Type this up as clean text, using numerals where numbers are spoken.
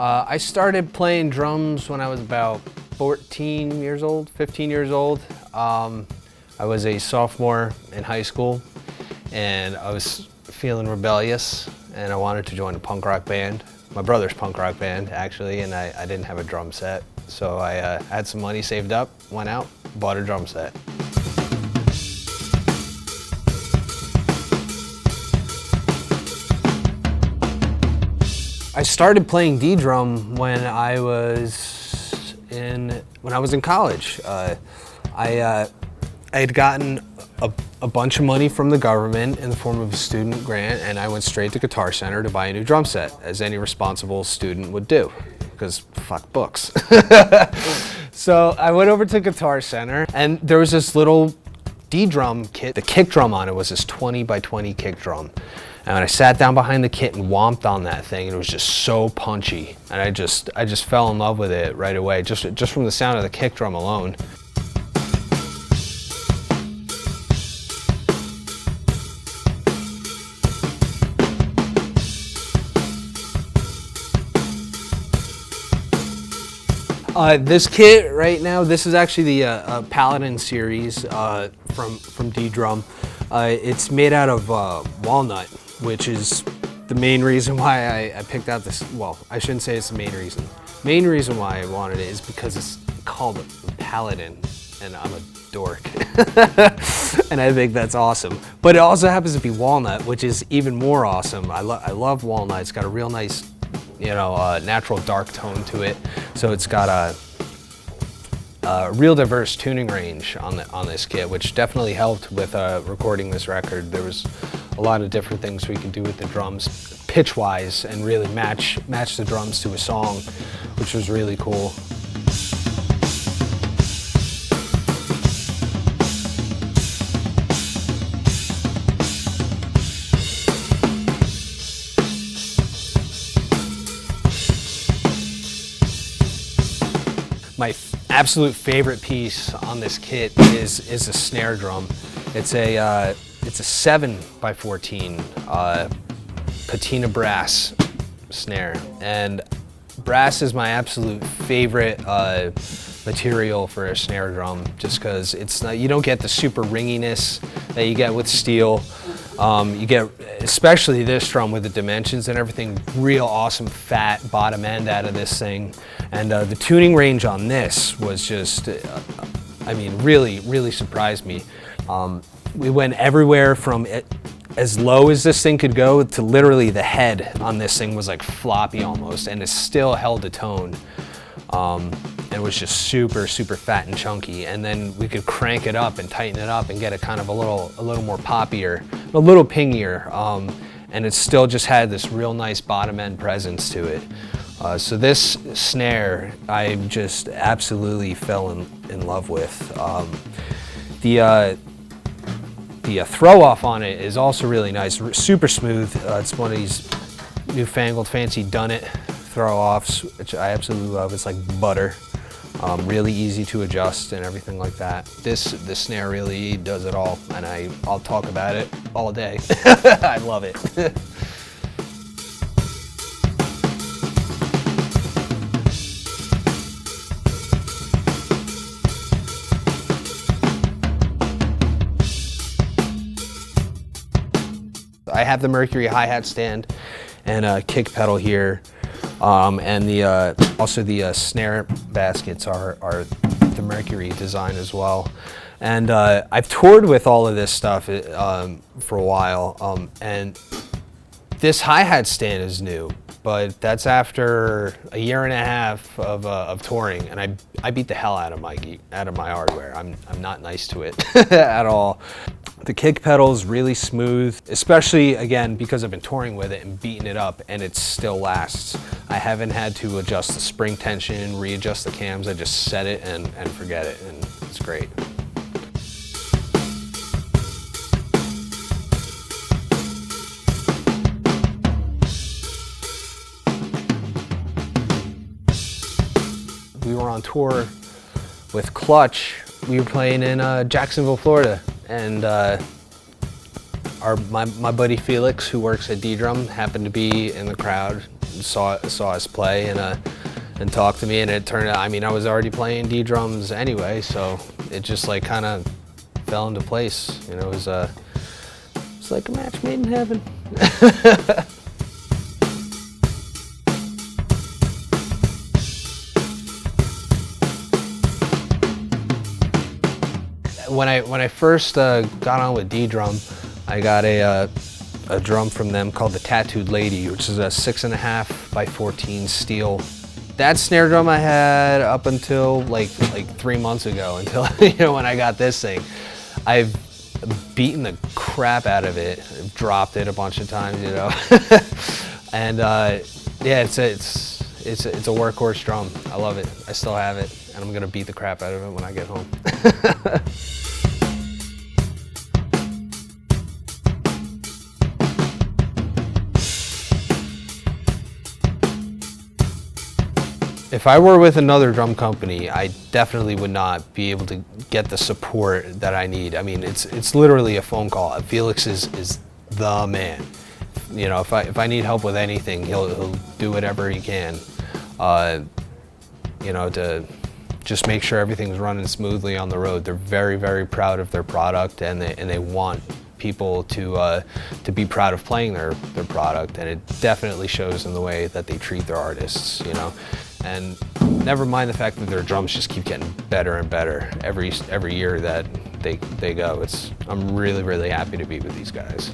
I started playing drums when I was about 14 years old, 15 years old. I was a sophomore in high school and I was feeling rebellious and I wanted to join a punk rock band. My brother's punk rock band, actually, and I didn't have a drum set. So I had some money saved up, went out, bought a drum set. I started playing ddrum when I was in college. I had gotten a bunch of money from the government in the form of a student grant, and I went straight to Guitar Center to buy a new drum set, as any responsible student would do, because fuck books. So I went over to Guitar Center, and there was this little ddrum kit. The kick drum on it was this 20 by 20 kick drum. And when I sat down behind the kit and whomped on that thing, it was just so punchy. And I just fell in love with it right away, just from the sound of the kick drum alone. This kit right now, this is actually the Paladin series from ddrum. It's made out of walnut, which is the main reason why I picked out this. Well, I shouldn't say it's the main reason. Main reason why I wanted it is because it's called Paladin, and I'm a dork. And I think that's awesome. But it also happens to be walnut, which is even more awesome. I love walnut. It's got a real nice, natural dark tone to it. So it's got a real diverse tuning range on this kit, which definitely helped with recording this record. There was a lot of different things we could do with the drums, pitch-wise, and really match the drums to a song, which was really cool. My absolute favorite piece on this kit is a snare drum. It's a 7 by 14 patina brass snare, and brass is my absolute favorite material for a snare drum, just because you don't get the super ringiness that you get with steel. You get, especially this drum with the dimensions and everything, real awesome fat bottom end out of this thing. And the tuning range on this was just, really surprised me. We went everywhere from as low as this thing could go to literally the head on this thing was like floppy almost, and it still held a tone. And was just super, super fat and chunky. And then we could crank it up and tighten it up and get it kind of a little more poppier, a little pingier. And it still just had this real nice bottom end presence to it. So this snare, I just absolutely fell in love with. The throw off on it is also really nice, super smooth. It's one of these newfangled fancy done-it throw offs, which I absolutely love. It's like butter. Really easy to adjust and everything like that. This snare really does it all, and I'll talk about it all day. I love it. I have the Mercury hi-hat stand and a kick pedal here. And also the snare baskets are the Mercury design as well. And I've toured with all of this stuff for a while, and this hi-hat stand is new, but that's after a year and a half of touring, and I beat the hell out of my hardware. I'm not nice to it at all. The kick pedal is really smooth, especially, again, because I've been touring with it and beating it up, and it still lasts. I haven't had to adjust the spring tension, readjust the cams. I just set it and forget it, and it's great. We were on tour with Clutch. We were playing in Jacksonville, Florida, and my buddy Felix, who works at ddrum, happened to be in the crowd saw us play and talked to me, and it turned out, I mean, I was already playing D-drums anyway, so it just like kind of fell into place. You know, it was like a match made in heaven. When I first got on with D-drum, I got a drum from them called the Tattooed Lady, which is a 6.5 by 14 steel. That snare drum I had up until like 3 months ago, until you know, when I got this thing. I've beaten the crap out of it. I've dropped it a bunch of times, you know. And yeah, it's a workhorse drum. I love it. I still have it, and I'm gonna beat the crap out of it when I get home. If I were with another drum company, I definitely would not be able to get the support that I need. I mean, it's literally a phone call. Felix is the man. You know, if I need help with anything, he'll do whatever he can. You know, to just make sure everything's running smoothly on the road. They're very, very proud of their product, and they want people to be proud of playing their product, and it definitely shows in the way that they treat their artists, you know. And never mind the fact that their drums just keep getting better and better every year that they go. I'm really, really happy to be with these guys.